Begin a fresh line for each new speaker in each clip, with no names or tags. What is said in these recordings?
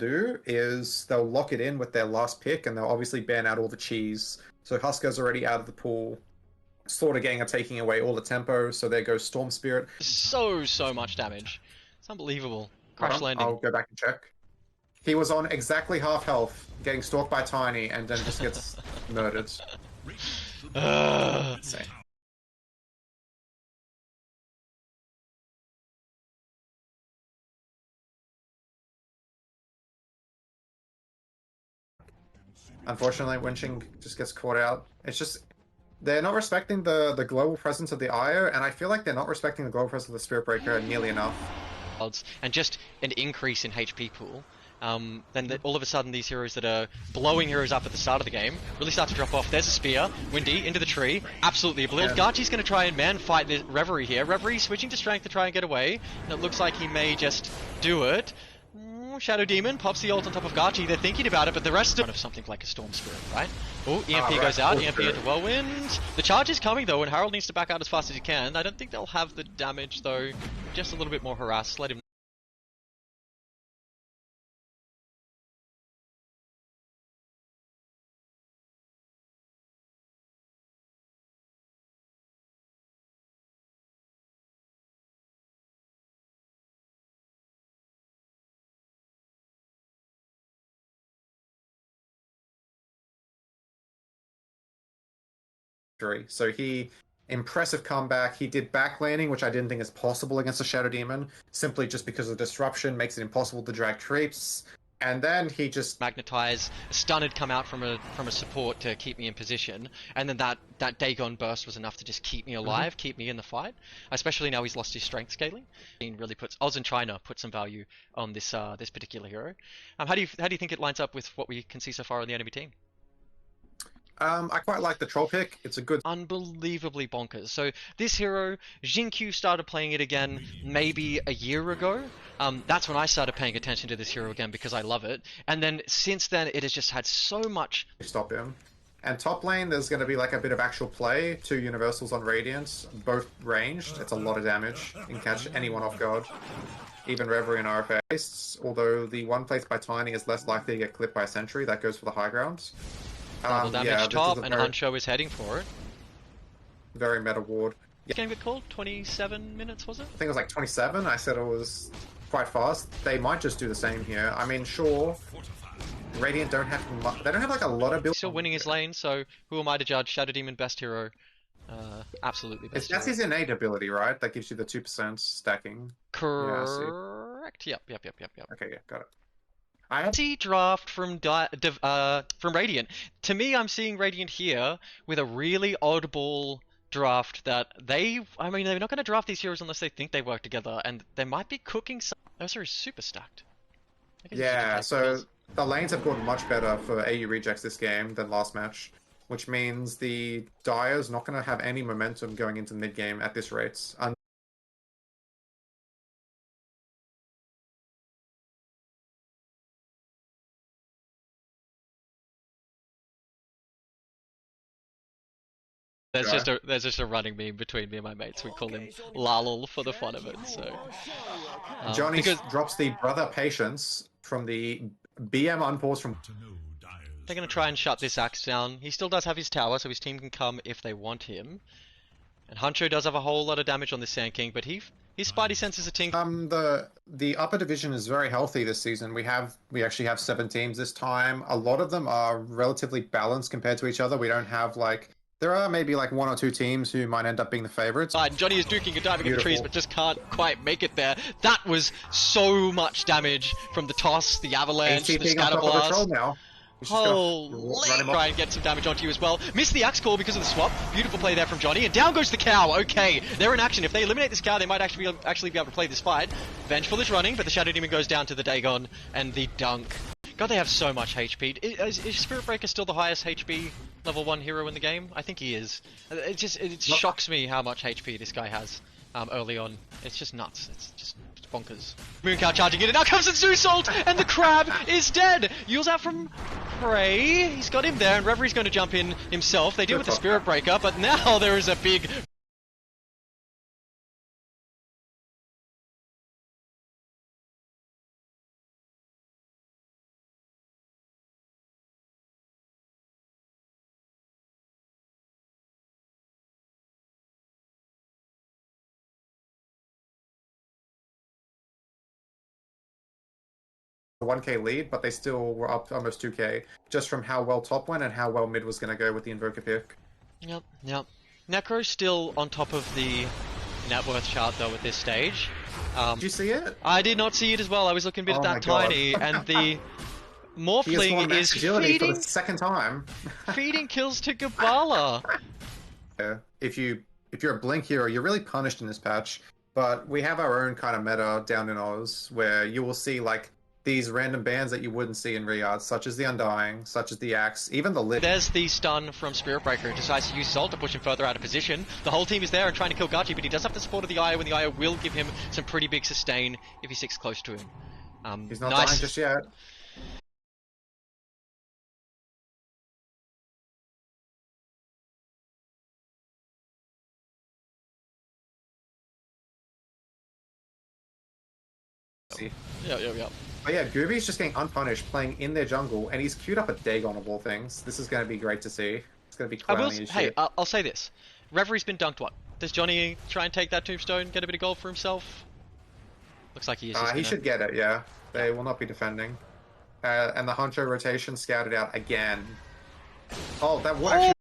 do is they'll lock it in with their last pick, and they'll obviously ban out all the cheese. So Huskar's already out of the pool. Slaughter Gang are taking away all the tempo, so there goes Storm Spirit.
So much damage. It's unbelievable. Crash landing.
I'll go back and check. He was on exactly half health, getting stalked by Tiny, and then just gets murdered. Insane. Unfortunately, Winching just gets caught out. It's just they're not respecting the global presence of the IO, and I feel like they're not respecting the global presence of the Spirit Breaker nearly enough.
And just an increase in HP pool. Then all of a sudden these heroes that are blowing heroes up at the start of the game really start to drop off. There's a spear, Windy into the tree, absolutely obliterated. Yeah. Garchi's going to try and man-fight the Reverie here. Reverie switching to Strength to try and get away. And it looks like he may just do it. Shadow Demon pops the ult on top of Garchi. They're thinking about it, but the rest of something like a Storm Spirit, right? Oh, EMP goes out, EMP into Whirlwind. The charge is coming though, and Harold needs to back out as fast as he can. I don't think they'll have the damage though. Just a little bit more harassed. Let him.
So impressive comeback. He did back landing, which I didn't think is possible against a Shadow Demon, simply just because of disruption makes it impossible to drag creeps. And then he just
magnetize. A stun had come out from a support to keep me in position, and then that Dagon burst was enough to just keep me alive, keep me in the fight. Especially now he's lost his strength scaling. He really puts Oz and China put some value on this this particular hero. How do you think it lines up with what we can see so far on the enemy team?
I quite like the troll pick. It's a good...
Unbelievably bonkers. So this hero, Jinkyu started playing it again maybe a year ago. That's when I started paying attention to this hero again because I love it. And then since then, it has just had so much...
Stop him. And top lane, there's going to be like a bit of actual play. 2 Universals on Radiant, both ranged. It's a lot of damage. You can catch anyone off guard. Even Reverie and RFA. Although the one placed by Tiny is less likely to get clipped by a Sentry. That goes for the high ground.
Double damage top, and Hancho is heading for it.
Very meta ward.
This game get called? 27 minutes, was it?
I think it was like 27. I said it was quite fast. They might just do the same here. I mean, sure. Radiant don't have they don't have like a lot of build.
Still winning his lane, so who am I to judge? Shadow Demon best hero. Absolutely best
That's his innate ability, right? That gives you the 2% stacking.
Correct.
Yeah,
Yep.
Okay, yeah, got it.
I see draft from Radiant. To me, I'm seeing Radiant here with a really oddball draft that they're not going to draft these heroes unless they think they work together, and they might be cooking some... Oh, sorry, super stacked.
Yeah, so the lanes have gotten much better for AU rejects this game than last match, which means the Dire's not going to have any momentum going into mid-game at this rate.
There's just a running meme between me and my mates. We call him Lalul for the fun of it. So
Johnny drops the brother patience from the BM unpause from.
They're gonna try and shut this axe down. He still does have his tower, so his team can come if they want him. And Hancho does have a whole lot of damage on this Sand King, but his Spidey senses are tinking.
The upper division is very healthy this season. We actually have 7 teams this time. A lot of them are relatively balanced compared to each other. We don't have like. There are maybe like 1 or 2 teams who might end up being the favorites.
Johnny is duking and diving in the trees, but just can't quite make it there. That was so much damage from the toss, the avalanche, the scatter blast. Holy! Try and get some damage onto you as well. Missed the axe call because of the swap. Beautiful play there from Johnny, and down goes the cow. Okay, they're in action. If they eliminate this cow, they might actually be able to play this fight. Vengeful is running, but the Shadow Demon goes down to the Dagon and the dunk. God, they have so much HP. Is Spirit Breaker still the highest HP level 1 hero in the game? I think he is. It shocks me how much HP this guy has early on. It's just nuts. It's bonkers. Mooncow charging in, and now comes the Zeus ult, and the crab is dead! Yule's out from Prey. He's got him there, and Reverie's going to jump in himself. They deal with the Spirit Breaker, but now there is a big
1k lead, but they still were up to almost 2k, just from how well top went and how well mid was going to go with the Invoker pick.
Yep. Necro's still on top of the net worth chart though at this stage.
Did you see it?
I did not see it as well. I was looking a bit at that tiny, and the Morphling is feeding
for the second time.
feeding kills to Gabala.
Yeah. If you're a Blink hero, you're really punished in this patch. But we have our own kind of meta down in Oz, where you will see like these random bans that you wouldn't see in Riyadh, such as the Undying, such as the Axe, even the Lit.
There's the stun from Spirit Breaker, who decides to use his ult to push him further out of position. The whole team is there and trying to kill Gachi, but he does have the support of the Io, and the Io will give him some pretty big sustain if he sticks close to him.
He's not dying just yet.
Yeah.
But yeah, Gooby's just getting unpunished, playing in their jungle, and he's queued up a Dagon of all things. This is going to be great to see. It's going to be clowny as shit.
Hey, I'll say this. Revere's been dunked what? Does Johnny try and take that tombstone, get a bit of gold for himself? Looks like he is.
He should get it, yeah. They will not be defending. And the Hunter rotation scouted out again. Oh, that would actually...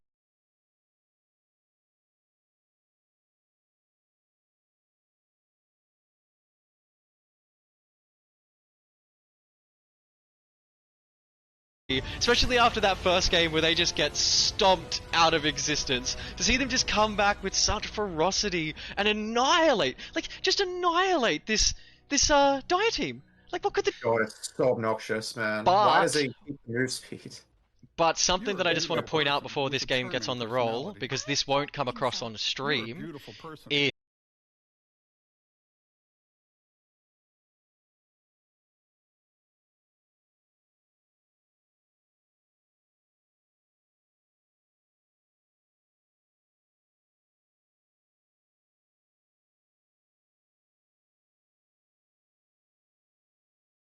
Especially after that first game where they just get stomped out of existence. To see them just come back with such ferocity and annihilate, just annihilate this Dire team. Like, what could the...
God, it's so obnoxious, man. Why does he keep the move speed?
But something that I just want to point out before this game gets on the roll, because this won't come across on stream, is...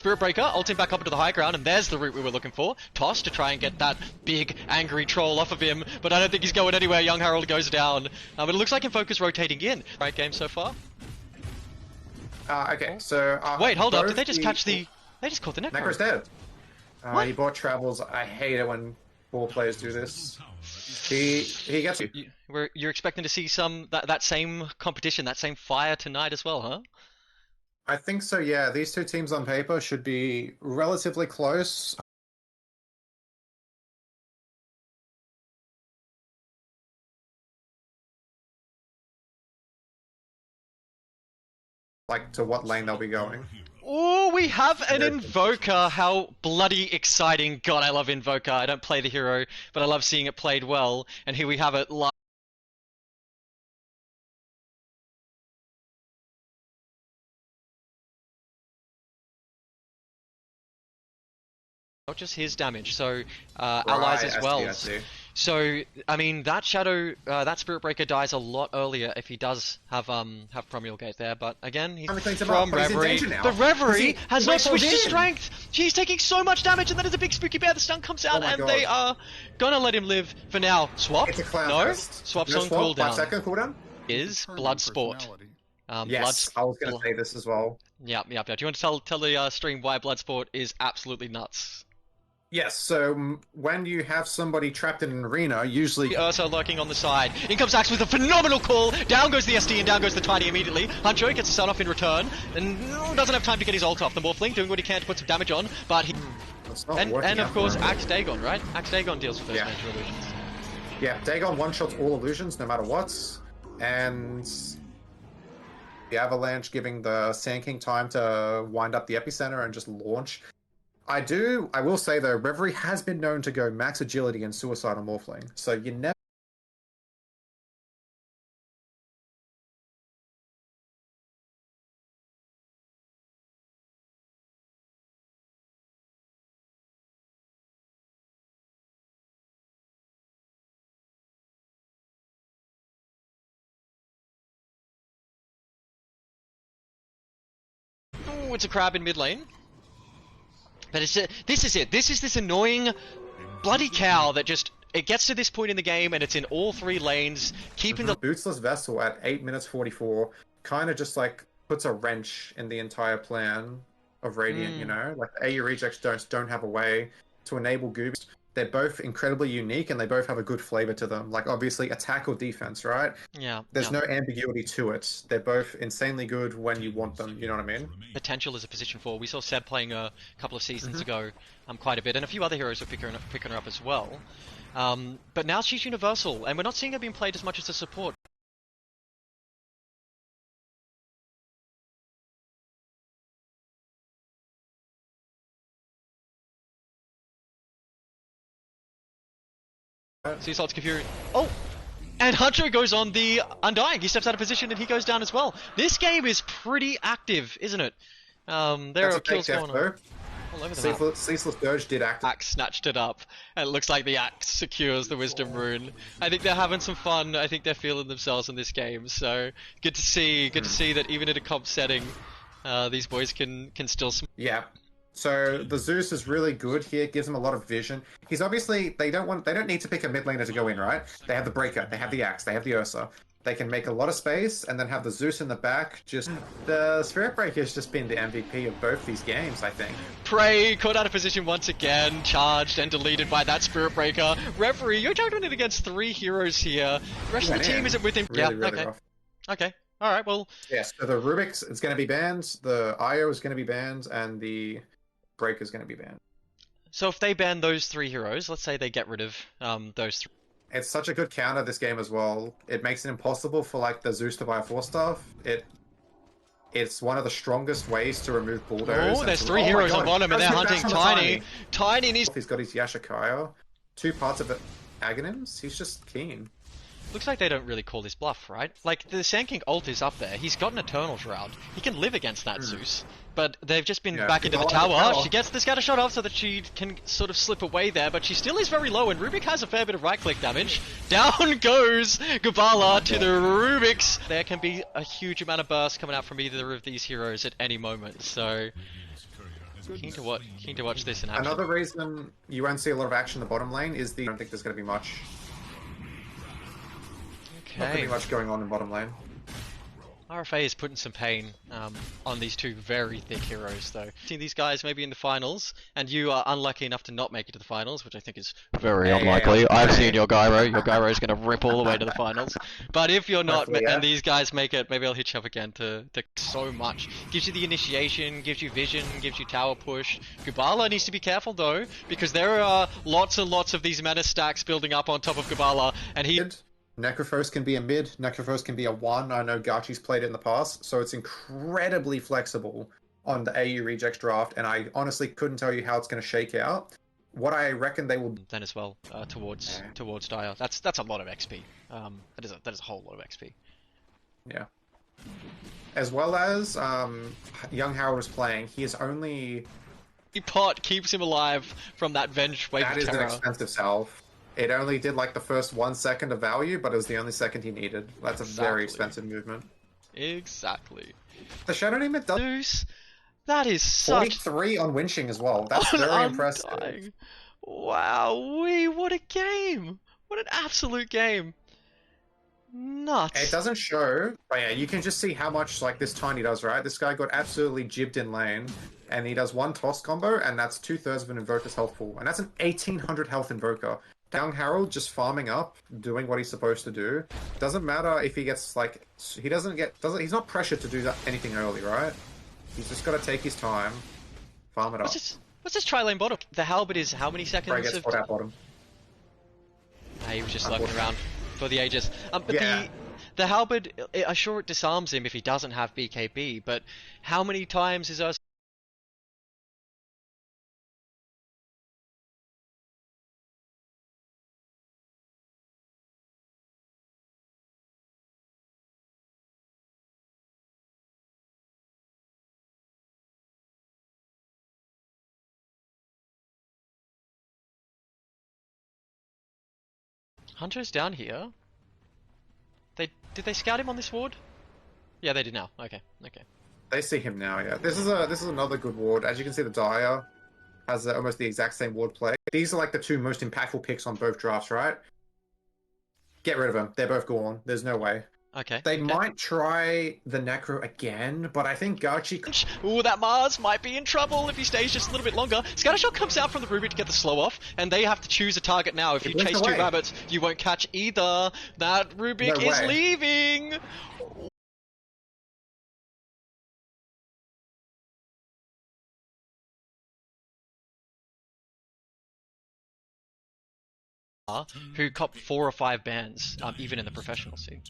Spirit Breaker, ulting back up into the high ground, and there's the route we were looking for. Toss to try and get that big, angry troll off of him, but I don't think he's going anywhere. Young Harold goes down. But it looks like Invoker's rotating in. Right game so far?
Okay, so...
wait, hold up. Did they just catch the... They just caught the Necro.
Necro's dead. He bought Travels. I hate it when ball players do this. He gets...
You're expecting to see that same competition, that same fire tonight as well, huh?
I think so, yeah. These two teams on paper should be relatively close. Like, to what lane they'll be going.
Oh, we have an Invoker. How bloody exciting. God, I love Invoker. I don't play the hero, but I love seeing it played well. And here we have it live. Not just his damage, so allies as well.
I see.
So, I mean, that Shadow, that Spirit Breaker dies a lot earlier if he does have Promial Gate there, but again, he's from Reverie. The Reverie has not switched to Strength! He's taking so much damage, and then there's a big Spooky Bear, the stun comes out, and they are gonna let him live for now. Swap?
It's a clown
no?
fest.
Swap's on cooldown.
5-second cooldown?
Is Bloodsport.
Yes, I was gonna say this as well.
Yep. Do you want to tell the stream why Bloodsport is absolutely nuts?
Yes, so when you have somebody trapped in an arena, usually...
Ursa lurking on the side. In comes Axe with a phenomenal call. Down goes the SD and down goes the Tiny immediately. Huncho gets a stun off in return and doesn't have time to get his ult off. The Morphling doing what he can to put some damage on, but he... And of course, Axe Dagon, right? Axe Dagon deals with those major illusions.
Yeah, Dagon one-shots all illusions, no matter what. And... the Avalanche giving the Sand King time to wind up the epicenter and just launch. I will say though, Reverie has been known to go max agility and suicide on Morphling, so you never...
Oh, it's a crab in mid lane. But this is it. This is this annoying bloody cow that just... It gets to this point in the game and it's in all three lanes, keeping the...
Bootsless Vessel at 8 minutes 44 kind of just like puts a wrench in the entire plan. of Radiant, you know? Like, the AU rejects don't have a way to enable Goobies. They're both incredibly unique, and they both have a good flavor to them. Like, obviously, attack or defense, right?
Yeah.
There's no ambiguity to it. They're both insanely good when you want them, you know what I mean?
Potential as a position 4. We saw Seb playing a couple of seasons ago quite a bit, and a few other heroes were picking her up as well. But now she's universal, and we're not seeing her being played as much as a support. Seasalt's confused. Oh! And Hunter goes on the Undying. He steps out of position and he goes down as well. This game is pretty active, isn't it? There are kills going on. All over the map.
Ceaseless Dirge did act.
Axe snatched it up, and it looks like the Axe secures the Wisdom Rune. I think they're having some fun. I think they're feeling themselves in this game. So good to see. Good to see that even in a comp setting, these boys can still.
Yeah. So the Zeus is really good here. Gives them a lot of vision. He's obviously they don't need to pick a mid laner to go in, right? They have the Breaker, they have the Axe, they have the Ursa. They can make a lot of space and then have the Zeus in the back. Just the Spirit Breaker has just been the MVP of both these games, I think.
Prey caught out of position once again, charged and deleted by that Spirit Breaker. Referee, you're jumping in against 3 heroes here. The rest of the team isn't with him.
Really, really
okay.
rough.
Okay. All right. Well.
Yes. So the Rubik's is going to be banned. The IO is going to be banned, and the Breaker is going to be banned.
So if they ban those 3 heroes, let's say they get rid of those 3.
It's such a good counter this game as well. It makes it impossible for like the Zeus to buy a 4-star. It's one of the strongest ways to remove Bulldoze.
Oh, there's 3 heroes on bottom and they're hunting Tiny. Tiny needs.
He's got his Yashikaya. 2 parts of it Aghanims. He's just keen.
Looks like they don't really call this bluff, right? Like, the Sand King ult is up there. He's got an Eternal Shroud. He can live against that Zeus. But they've just been back into the tower. She gets the scatter shot off so that she can sort of slip away there, but she still is very low, and Rubik has a fair bit of right-click damage. Down goes Gubala to the Rubiks. There can be a huge amount of burst coming out from either of these heroes at any moment, so... Keen to watch this in action.
Another reason you won't see a lot of action in the bottom lane is I don't think there's going to be much. Not going to be much going on in bottom lane.
RFA is putting some pain on these 2 very thick heroes, though. Seeing these guys maybe in the finals, and you are unlucky enough to not make it to the finals, which I think is very unlikely. I've seen your Gyro. Your Gyro is going to rip all the way to the finals. But if you're not, and these guys make it, maybe I'll hit you up again to so much. Gives you the initiation, gives you vision, gives you tower push. Gubala needs to be careful, though, because there are lots and lots of these mana stacks building up on top of Gubala, and he...
Necrophos can be a mid, Necrophos can be a 1. I know Gachi's played it in the past, so it's incredibly flexible on the AU Rejects draft, and I honestly couldn't tell you how it's going to shake out. What I reckon they will...
Then as well, towards Dire. That's a lot of XP. That is a whole lot of XP.
Yeah. As well as, Young Harold is playing, he is only...
Pot keeps him alive from that Venge Wave of Terror.
That is an expensive salve. It only did like the first 1 second of value, but it was the only second he needed. That's a very expensive movement.
Exactly.
The Shadow Demon does...
That is such...
43 on winching as well. That's very impressive.
Wow, what a game! What an absolute game! Nuts.
It doesn't show, but yeah, you can just see how much like this Tiny does, right? This guy got absolutely jibbed in lane, and he does 1 toss combo, and that's 2/3 of an Invoker's health pool. And that's an 1800 health Invoker. Young Harold just farming up, doing what he's supposed to do. Doesn't matter if he gets like he's not pressured to do anything early, right? He's just got to take his time, farm it up.
What's this tri-lane bottom? The halberd is how many seconds?
Gets put out bottom.
He was just lurking around for the ages. But yeah. The halberd, I'm sure it disarms him if he doesn't have BKB. But how many times is us? Hunter's down here. Did they scout him on this ward? Yeah, they did now. Okay.
They see him now. Yeah, this is another good ward. As you can see, the Dire has almost the exact same ward play. These are like the 2 most impactful picks on both drafts, right? Get rid of them. They're both gone. There's no way.
Okay.
They might try the Necro again, but I think Gachi...
Ooh, that Mars might be in trouble if he stays just a little bit longer. Scattershot comes out from the Rubik to get the slow off, and they have to choose a target now. If you chase two rabbits, you won't catch either. That Rubik is leaving! Who copped 4 or 5 bans, even in the professional scene.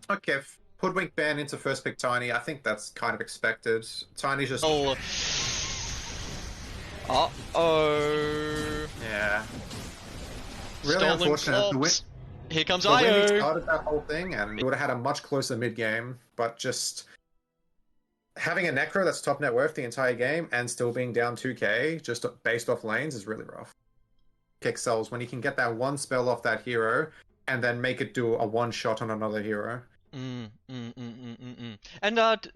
Okay, Hoodwink ban into first pick Tiny, I think that's kind of expected. Tiny's just...
Uh-oh.
Yeah. Really
Stolen
unfortunate.
Here comes
Io! The started that whole thing, and he would have had a much closer mid-game, but just... Having a Necro that's top net worth the entire game, and still being down 2k, just based off lanes, is really rough. Kick sells when you can get that one spell off that hero and then make it do a one shot on another hero.
And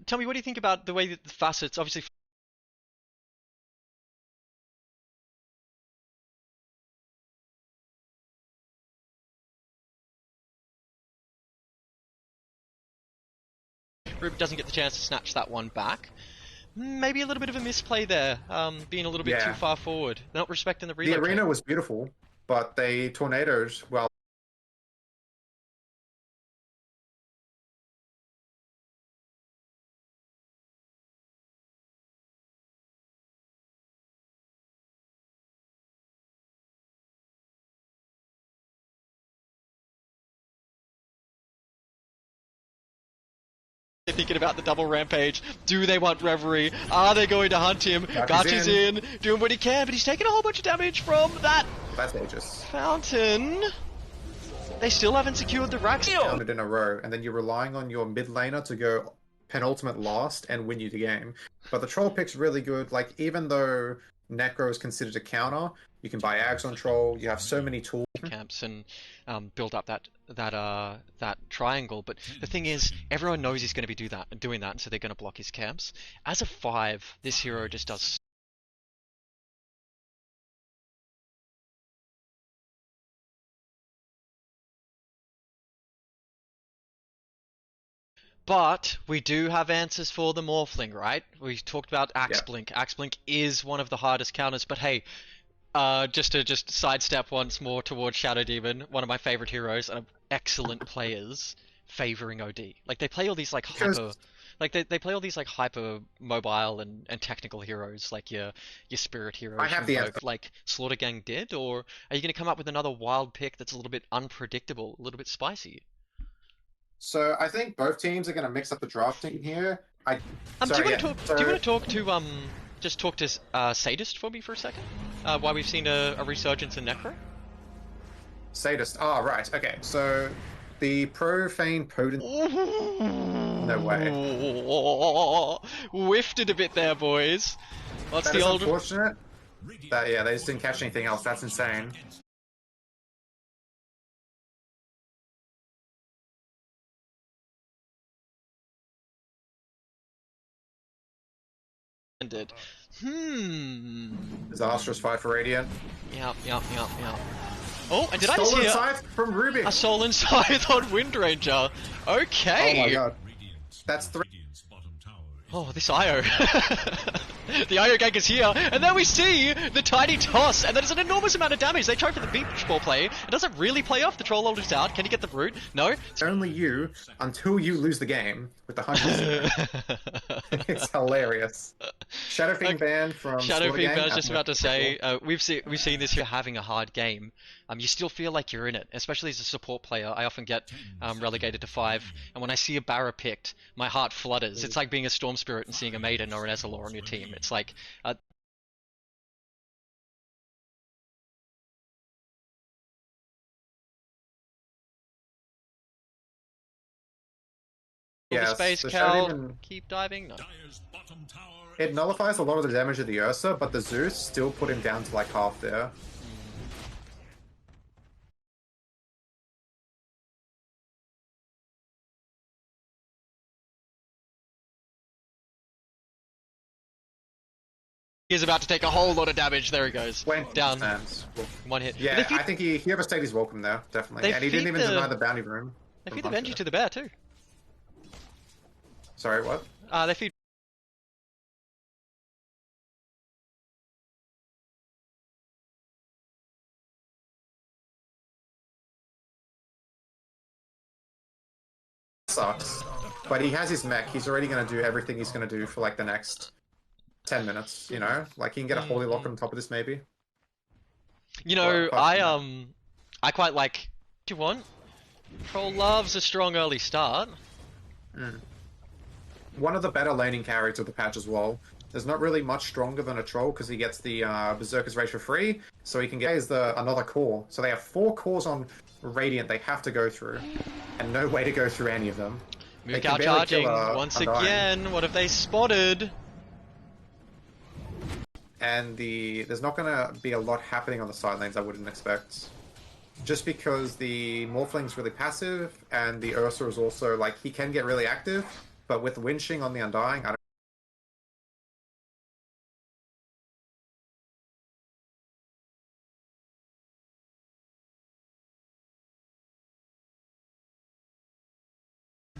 tell me, what do you think about the way that the facets obviously Rubik doesn't get the chance to snatch that one back. Maybe a little bit of a misplay there, being a little bit too far forward. They're not respecting the relocate.
The arena was beautiful, but they tornadoes, well...
Thinking about the double rampage. Do they want Reverie? Are they going to hunt him? Gachi's in, doing what he can, but he's taking a whole bunch of damage from that fountain. They still haven't secured the racks.
Counted in a row, and then you're relying on your mid laner to go penultimate last and win you the game. But the troll pick's really good. Like, even though Necro is considered a counter, you can buy Ags on troll. You have so many tools.
Camps and build up that triangle, but the thing is, everyone knows he's going to be doing that, and so they're going to block his camps. As a 5, this hero just does. But we do have answers for the Morphling, right? We talked about Axe Blink. Axe Blink is one of the hardest counters, but hey, just to sidestep once more towards Shadow Demon, one of my favorite heroes and excellent players, favoring OD. Like, they play all these like hyper, like they play all these like hyper mobile and technical heroes, like your spirit heroes. I have the answer. Like Slaughter Gang did, or are you going to come up with another wild pick that's a little bit unpredictable, a little bit spicy?
So I think both teams are going to mix up the drafting here.
Do you want to talk to just talk to Sadist for me for a second? Why we've seen a resurgence in Necro?
Sadist. Oh, right. Okay. So the Profane Potent. No way.
Whiffed it a bit there, boys. What's the old?
Unfortunate. That they just didn't catch anything else. That's insane. Disastrous fight for Radiant.
Yep. Oh, and did I just hear
Scythe from Rubik?
A Stolen Scythe on Windranger. Okay.
Oh my god. That's 3.
Oh, this Io. The Io gank is here, and then we see the tiny toss, and that is an enormous amount of damage. They try for the beach ball play. It doesn't really play off. The troll holders out. Can he get the root? No.
It's only you until you lose the game with the 100. It's hilarious. Shadow Fiend ban from
Shadow Fiend ban. I was just about to say, we've seen this here having a hard game. You still feel like you're in it, especially as a support player. I often get relegated to 5, and when I see a Barra picked, my heart flutters. It's like being a Storm Spirit and seeing a Maiden or an Ezreal on your team. It's like space, Cal. Keep diving. No.
It nullifies a lot of the damage of the Ursa, but the Zeus still put him down to like half there.
He's about to take a whole lot of damage. There he goes.
Went
down.
Stands.
One hit.
Yeah, I think he overstayed his welcome there, definitely. And he didn't even deny the bounty room.
They feed the Benji to the bear too.
Sorry, what?
They feed.
Sucks. But he has his mech. He's already going to do everything he's going to do for like the next 10 minutes, you know? Like he can get a holy lock on top of this maybe.
You know, I quite like... What do you want? Troll loves a strong early start.
One of the better laning carries of the patch as well. There's not really much stronger than a troll because he gets the Berserker's Rage for free, so he can get another core. So they have 4 cores on Radiant they have to go through, and no way to go through any of them.
Mook out charging once again. What have they spotted?
And there's not going to be a lot happening on the side lanes, I wouldn't expect. Just because the Morphling's really passive, and the Ursa is also, like, he can get really active, but with winching on the Undying, I don't...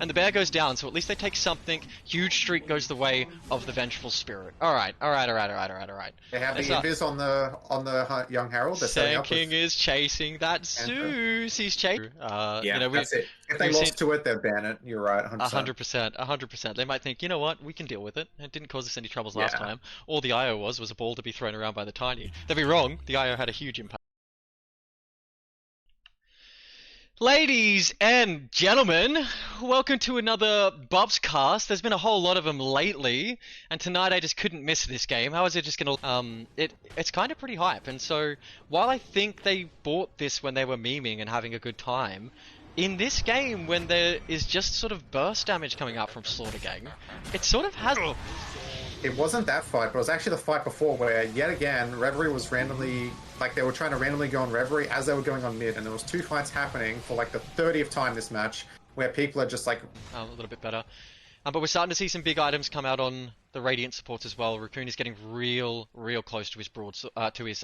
And the bear goes down, so at least they take something. Huge streak goes the way of the Vengeful Spirit. Alright.
They have the Invis on the Young Herald.
Sand King is chasing that Zeus. He's chasing.
Yeah, you know, that's it. If they lost to it, they'd ban it. You're right,
100%. 100%. They might think, you know what, we can deal with it. It didn't cause us any troubles last time. All the IO was a ball to be thrown around by the Tiny. They'd be wrong. The IO had a huge impact. Ladies and gentlemen, welcome to another Bubs cast. There's been a whole lot of them lately, and tonight I just couldn't miss this game. How is it just gonna... It's kind of pretty hype, and so while I think they bought this when they were memeing and having a good time, in this game when there is just sort of burst damage coming out from Slaughter Gang, it sort of has...
It wasn't that fight, but it was actually the fight before where, yet again, Reverie was randomly... Like, they were trying to randomly go on Reverie as they were going on mid, and there was 2 fights happening for, like, the 30th time this match, where people are just, like...
A little bit better. But we're starting to see some big items come out on the Radiant supports as well. Raccoon is getting real close to his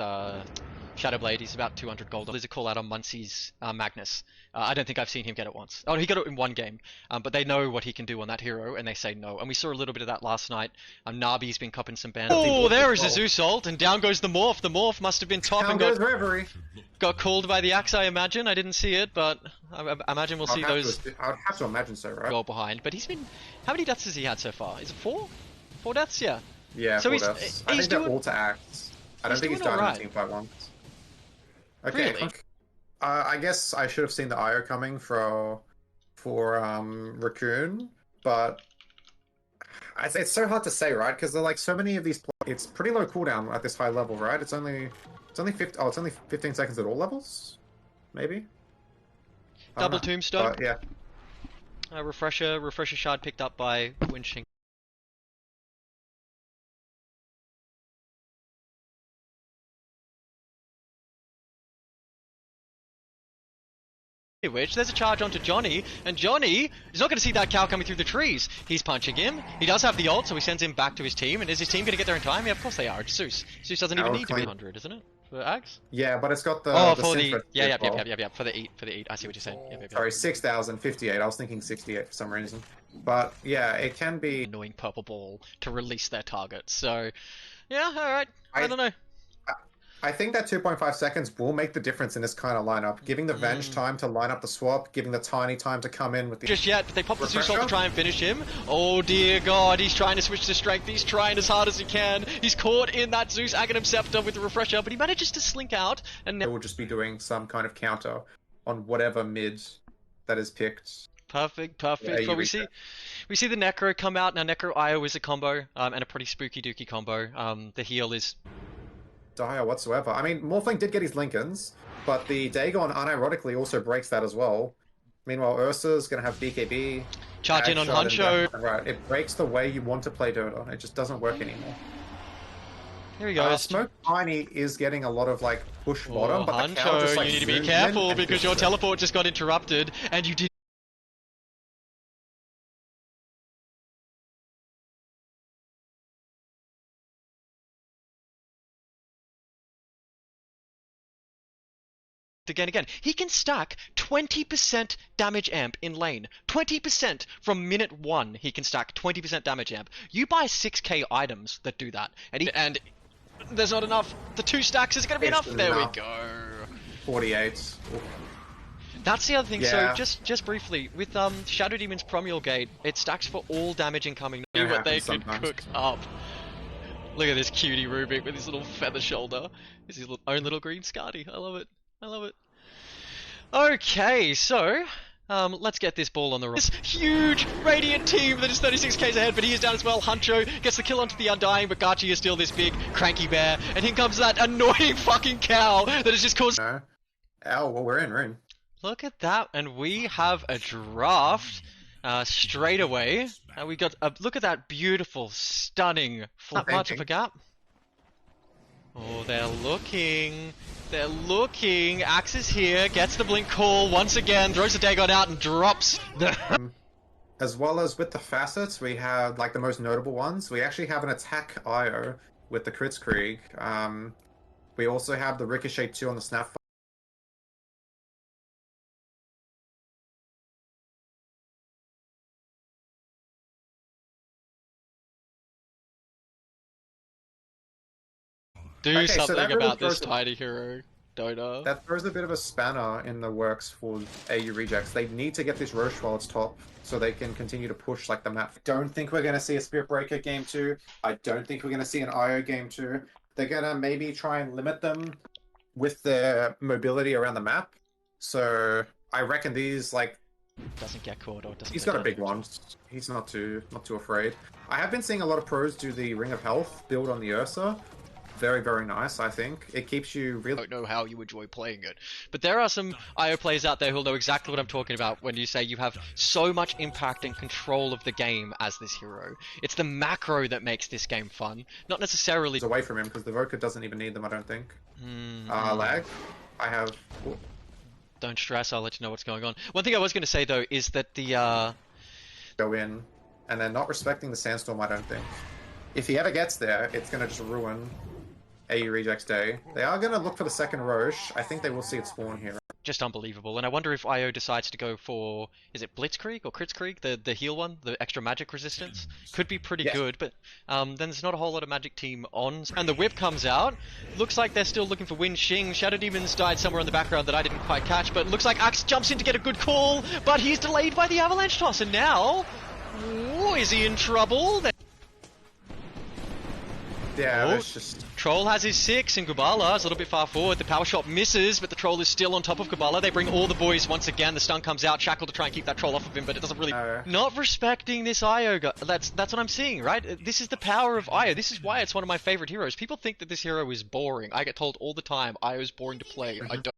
Shadow Blade. He's about 200 gold. There's a call out on Muncie's Magnus. I don't think I've seen him get it once. Oh, he got it in 1 game. But they know what he can do on that hero, and they say no. And we saw a little bit of that last night. Nabi's been copping some bans. Oh, there is a Zeus ult, and down goes the Morph. The Morph must have been top and got...
Reverie.
Got called by the axe, I imagine. I didn't see it, but I imagine we'll see those...
I would have to imagine so, right?
Goal behind. But he's been... How many deaths has he had so far? Is it 4? 4 deaths? Yeah.
Yeah, so 4 deaths. I think they're all to acts. I don't think he's done in team fight once. Okay.
Really?
I guess I should have seen the IO coming for Raccoon, but it's so hard to say, right? Because there are like so many of these. It's pretty low cooldown at this high level, right? It's only 50. Oh, it's only 15 seconds at all levels, maybe.
Double tombstone.
Yeah.
Refresher shard picked up by Winching. Which there's a charge onto Johnny, and Johnny is not going to see that cow coming through the trees. He's punching him. He does have the ult, so he sends him back to his team. And is his team going to get there in time? Yeah, of course they are. It's Zeus. Zeus doesn't even need to be 100, isn't it? For Ags?
Yeah, but it's got the...
Oh, for the... Yeah. For the eat. I see what you're saying. Yep.
Sorry, 6,058. I was thinking 68 for some reason. But, yeah, it can be...
Annoying purple ball to release their target. So, yeah, alright. I don't know.
I think that 2.5 seconds will make the difference in this kind of lineup. Giving the Venge time to line up the swap, giving the Tiny time to come in with the...
Just yet, but they pop the Zeus ult to try and finish him. Oh dear god, he's trying to switch to strength. He's trying as hard as he can. He's caught in that Zeus Aghanim Scepter with the Refresher, but he manages to slink out. And
they will just be doing some kind of counter on whatever mid that is picked.
Perfect. Yeah, well, we see the Necro come out. Now, Necro IO is a combo, and a pretty spooky dooky combo. The heal is...
dire whatsoever. I mean, Morphling did get his Lincolns, but the Dagon unironically also breaks that as well. Meanwhile, Ursa's going to have BKB.
Charge in on Honcho.
Right, it breaks the way you want to play Dota. It just doesn't work anymore.
Here we go.
Smoke Tiny is getting a lot of, like, push bottom, but
Honcho,
the cow just, like,
you need to be careful because your teleport just got interrupted, and you did again. He can stack 20% damage amp in lane. 20% from minute 1, he can stack 20% damage amp. You buy 6k items that do that, and there's not enough. The 2 stacks is going to be enough. There we go.
48.
That's the other thing. Yeah. So just briefly, with Shadow Demon's Promulgate, it stacks for all damage incoming. What they could cook up. Look at this cutie Rubik with his little feather shoulder. It's his own little green Scardy. I love it. I love it. Okay, so let's get this ball on the road. This huge Radiant team that is 36k's ahead, but he is down as well. Huncho gets the kill onto the Undying, but Gachi is still this big cranky bear, and here comes that annoying fucking cow that has just caused.
No. Ow, well, we're in.
Look at that, and we have a draft straight away. We got a look at that beautiful, stunning flat much of a gap. Oh, they're looking. They're looking. Axe is here, gets the blink call once again, throws the Dagon out and drops the.
As well as with the facets, we have like the most notable ones. We actually have an attack IO with the Kritzkrieg. We also have the Ricochet 2 on the Snap.
Do something so about this tiny hero, Dota.
That throws a bit of a spanner in the works for AU Rejects. They need to get this Roche while it's top, so they can continue to push like the map. Don't think we're going to see a Spirit Breaker game 2. I don't think we're going to see an IO game 2. They're going to maybe try and limit them with their mobility around the map. So I reckon these like
doesn't get caught or doesn't.
He's got a big one. He's not too afraid. I have been seeing a lot of pros do the Ring of Health build on the Ursa. Very, very nice, I think. It keeps you really...
I don't know how you enjoy playing it. But there are some IO players out there who'll know exactly what I'm talking about when you say you have so much impact and control of the game as this hero. It's the macro that makes this game fun, not necessarily...
Away from him, because the Voker doesn't even need them, I don't think. Lag. I have... Ooh.
Don't stress, I'll let you know what's going on. One thing I was going to say, though, is that the...
Go in, and they're not respecting the Sandstorm, I don't think. If he ever gets there, it's going to just ruin... AU Rejects Day. They are going to look for the second Roche. I think they will see it spawn here.
Just unbelievable. And I wonder if IO decides to go for... Is it Blitzkrieg or Kritzkrieg? The heal one? The extra magic resistance? Could be pretty good, but then there's not a whole lot of magic team on. And the whip comes out. Looks like they're still looking for Win Xing. Shadow Demon's died somewhere in the background that I didn't quite catch, but it looks like Axe jumps in to get a good call, but he's delayed by the avalanche toss. And now... Ooh, is he in trouble?
Yeah, it's just...
Troll has his 6 and Gubala is a little bit far forward. The power shot misses, but the Troll is still on top of Gubala. They bring all the boys once again. The stun comes out, Shackle to try and keep that Troll off of him, but it doesn't really... Not respecting this IO. That's what I'm seeing, right? This is the power of IO. This is why it's one of my favorite heroes. People think that this hero is boring. I get told all the time, IO is boring to play. I don't...